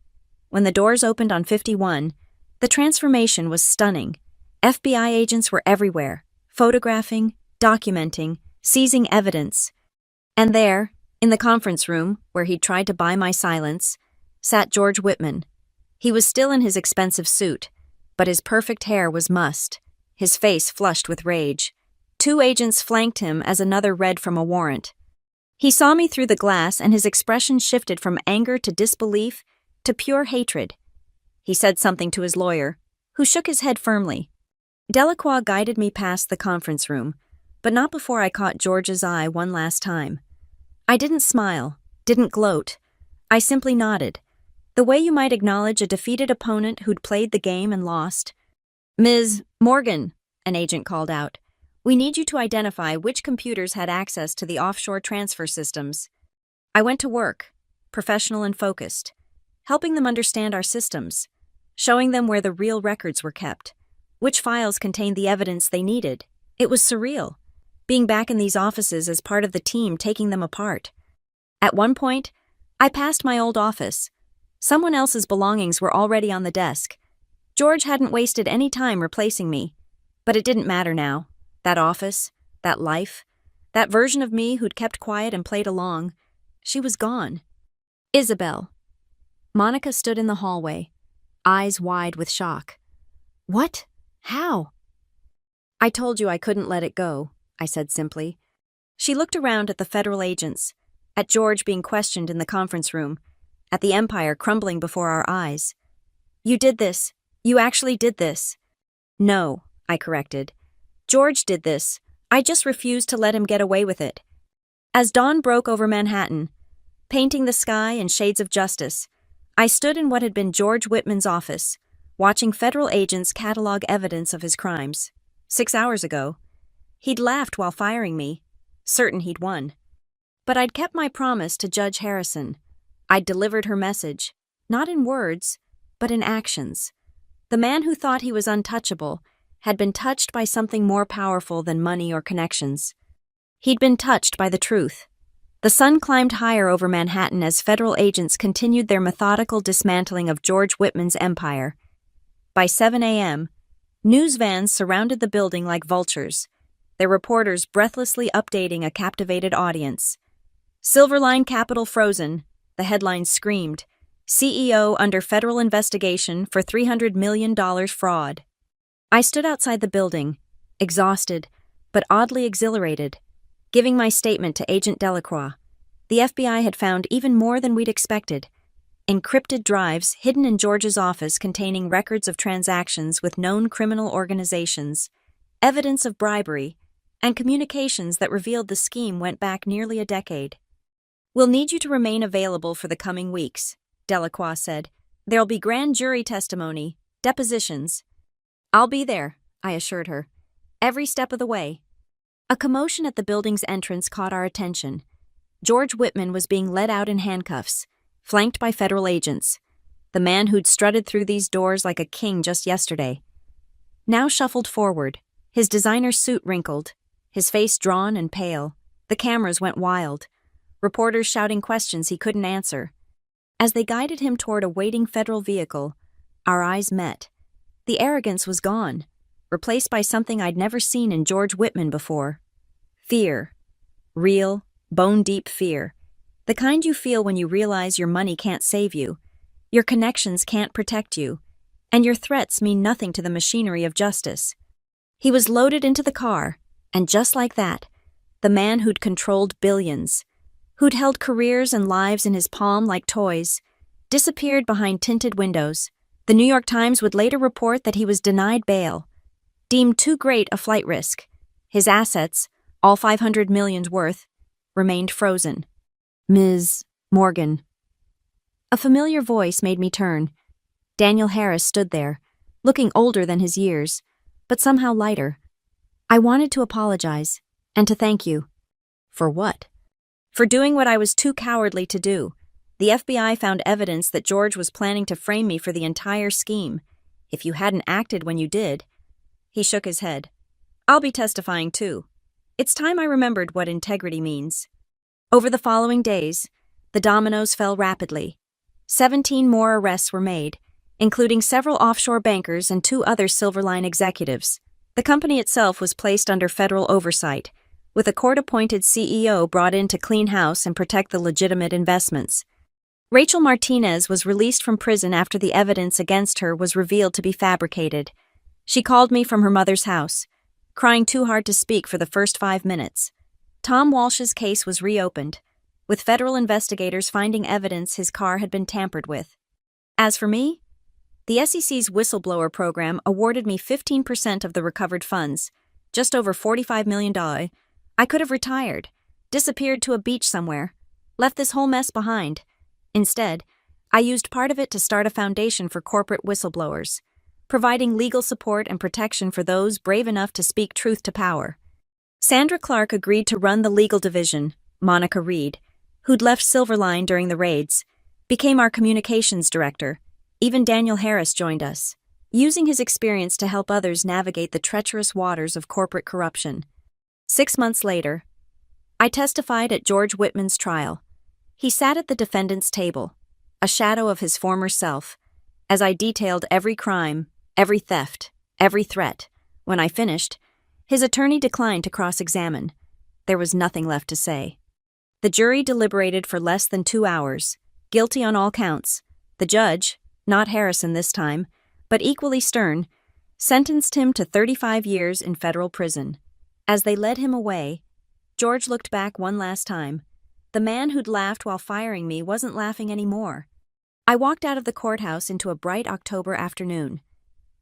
When the doors opened on 51, the transformation was stunning. FBI agents were everywhere, photographing, documenting, seizing evidence. And there, in the conference room, where he'd tried to buy my silence, sat George Whitman. He was still in his expensive suit, but his perfect hair was mussed, his face flushed with rage. 2 agents flanked him as another read from a warrant. He saw me through the glass, and his expression shifted from anger to disbelief to pure hatred. He said something to his lawyer, who shook his head firmly. Delacroix guided me past the conference room, but not before I caught George's eye one last time. I didn't smile, didn't gloat. I simply nodded, the way you might acknowledge a defeated opponent who'd played the game and lost. Ms. Morgan, an agent called out, we need you to identify which computers had access to the offshore transfer systems. I went to work, professional and focused, helping them understand our systems, showing them where the real records were kept, which files contained the evidence they needed. It was surreal, being back in these offices as part of the team taking them apart. At one point, I passed my old office. Someone else's belongings were already on the desk. George hadn't wasted any time replacing me, but it didn't matter now. That office, that life, that version of me who'd kept quiet and played along, she was gone. Isabel. Monica stood in the hallway, eyes wide with shock. What? How? I told you I couldn't let it go, I said simply. She looked around at the federal agents, at George being questioned in the conference room, at the empire crumbling before our eyes. You did this. You actually did this. No, I corrected. George did this. I just refused to let him get away with it. As dawn broke over Manhattan, painting the sky in shades of justice, I stood in what had been George Whitman's office, watching federal agents catalog evidence of his crimes. 6 hours ago, he'd laughed while firing me, certain he'd won. But I'd kept my promise to Judge Harrison. I'd delivered her message, not in words, but in actions. The man who thought he was untouchable had been touched by something more powerful than money or connections. He'd been touched by the truth. The sun climbed higher over Manhattan as federal agents continued their methodical dismantling of George Whitman's empire. By 7 a.m., news vans surrounded the building like vultures, their reporters breathlessly updating a captivated audience. Silverline Capital frozen, the headlines screamed. CEO under federal investigation for $300 million fraud. I stood outside the building, exhausted, but oddly exhilarated, giving my statement to Agent Delacroix. The FBI had found even more than we'd expected. Encrypted drives hidden in George's office containing records of transactions with known criminal organizations, evidence of bribery, and communications that revealed the scheme went back nearly a decade. We'll need you to remain available for the coming weeks, Delacroix said. There'll be grand jury testimony, depositions. I'll be there, I assured her. Every step of the way. A commotion at the building's entrance caught our attention. George Whitman was being led out in handcuffs, flanked by federal agents. The man who'd strutted through these doors like a king just yesterday now shuffled forward, his designer suit wrinkled, his face drawn and pale. The cameras went wild, reporters shouting questions he couldn't answer. As they guided him toward a waiting federal vehicle, our eyes met. The arrogance was gone, replaced by something I'd never seen in George Whitman before. Fear. Real, bone-deep fear. The kind you feel when you realize your money can't save you, your connections can't protect you, and your threats mean nothing to the machinery of justice. He was loaded into the car, and just like that, the man who'd controlled billions, who'd held careers and lives in his palm like toys, disappeared behind tinted windows. The New York Times would later report that he was denied bail, deemed too great a flight risk. His assets, all $500 million worth, remained frozen. Ms. Morgan. A familiar voice made me turn. Daniel Harris stood there, looking older than his years, but somehow lighter. I wanted to apologize, and to thank you. For what? For doing what I was too cowardly to do. The FBI found evidence that George was planning to frame me for the entire scheme. If you hadn't acted when you did. He shook his head. I'll be testifying too. It's time I remembered what integrity means. Over the following days, the dominoes fell rapidly. 17 more arrests were made, including several offshore bankers and 2 other Silverline executives. The company itself was placed under federal oversight, with a court-appointed CEO brought in to clean house and protect the legitimate investments. Rachel Martinez was released from prison after the evidence against her was revealed to be fabricated. She called me from her mother's house, crying too hard to speak for the first 5 minutes. Tom Walsh's case was reopened, with federal investigators finding evidence his car had been tampered with. As for me, the SEC's whistleblower program awarded me 15% of the recovered funds, just over $45 million. I could have retired, disappeared to a beach somewhere, left this whole mess behind. Instead, I used part of it to start a foundation for corporate whistleblowers, providing legal support and protection for those brave enough to speak truth to power. Sandra Clark agreed to run the legal division. Monica Reed, who'd left Silverline during the raids, became our communications director. Even Daniel Harris joined us, using his experience to help others navigate the treacherous waters of corporate corruption. 6 months later, I testified at George Whitman's trial. He sat at the defendant's table, a shadow of his former self, as I detailed every crime, every theft, every threat. When I finished, his attorney declined to cross-examine. There was nothing left to say. The jury deliberated for less than 2 hours, guilty on all counts. The judge, not Harrison this time, but equally stern, sentenced him to 35 years in federal prison. As they led him away, George looked back one last time. The man who'd laughed while firing me wasn't laughing anymore. I walked out of the courthouse into a bright October afternoon.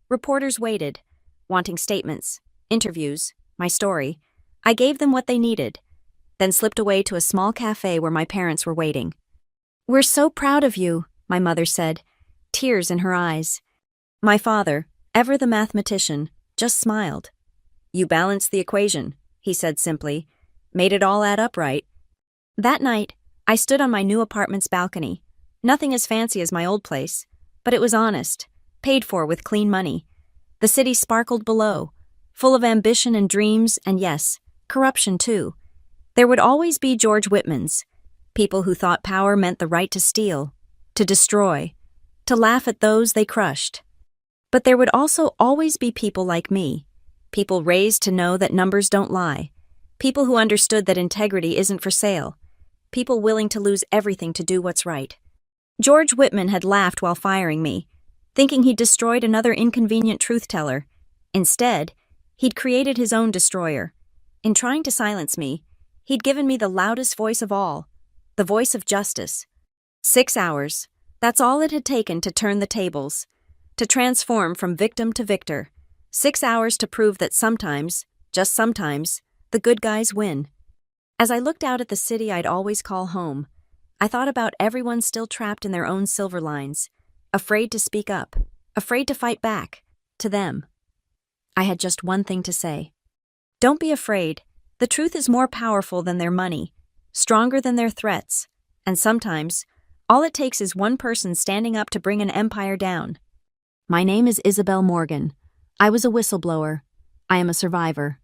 Reporters waited, wanting statements, interviews, my story. I gave them what they needed, then slipped away to a small cafe where my parents were waiting. "We're so proud of you," my mother said, tears in her eyes. My father, ever the mathematician, just smiled. "You balanced the equation," he said simply. "Made it all add up right." That night, I stood on my new apartment's balcony. Nothing as fancy as my old place, but it was honest, paid for with clean money. The city sparkled below, full of ambition and dreams, and yes, corruption too. There would always be George Whitmans, people who thought power meant the right to steal, to destroy, to laugh at those they crushed. But there would also always be people like me, people raised to know that numbers don't lie, people who understood that integrity isn't for sale, people willing to lose everything to do what's right. George Whitman had laughed while firing me, thinking he'd destroyed another inconvenient truth-teller. Instead, he'd created his own destroyer. In trying to silence me, he'd given me the loudest voice of all, the voice of justice. 6 hours, that's all it had taken to turn the tables, to transform from victim to victor. 6 hours to prove that sometimes, just sometimes, the good guys win. As I looked out at the city I'd always call home, I thought about everyone still trapped in their own silver lines, afraid to speak up, afraid to fight back, to them. I had just one thing to say. Don't be afraid. The truth is more powerful than their money, stronger than their threats, and sometimes, all it takes is one person standing up to bring an empire down. My name is Isabel Morgan. I was a whistleblower. I am a survivor.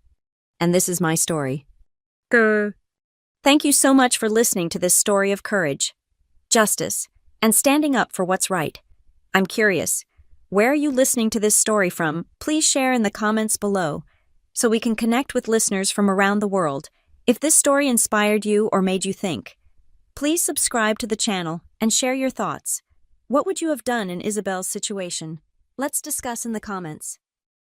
And this is my story. Thank you so much for listening to this story of courage, justice, and standing up for what's right. I'm curious, where are you listening to this story from? Please share in the comments below so we can connect with listeners from around the world. If this story inspired you or made you think, please subscribe to the channel and share your thoughts. What would you have done in Isabel's situation? Let's discuss in the comments.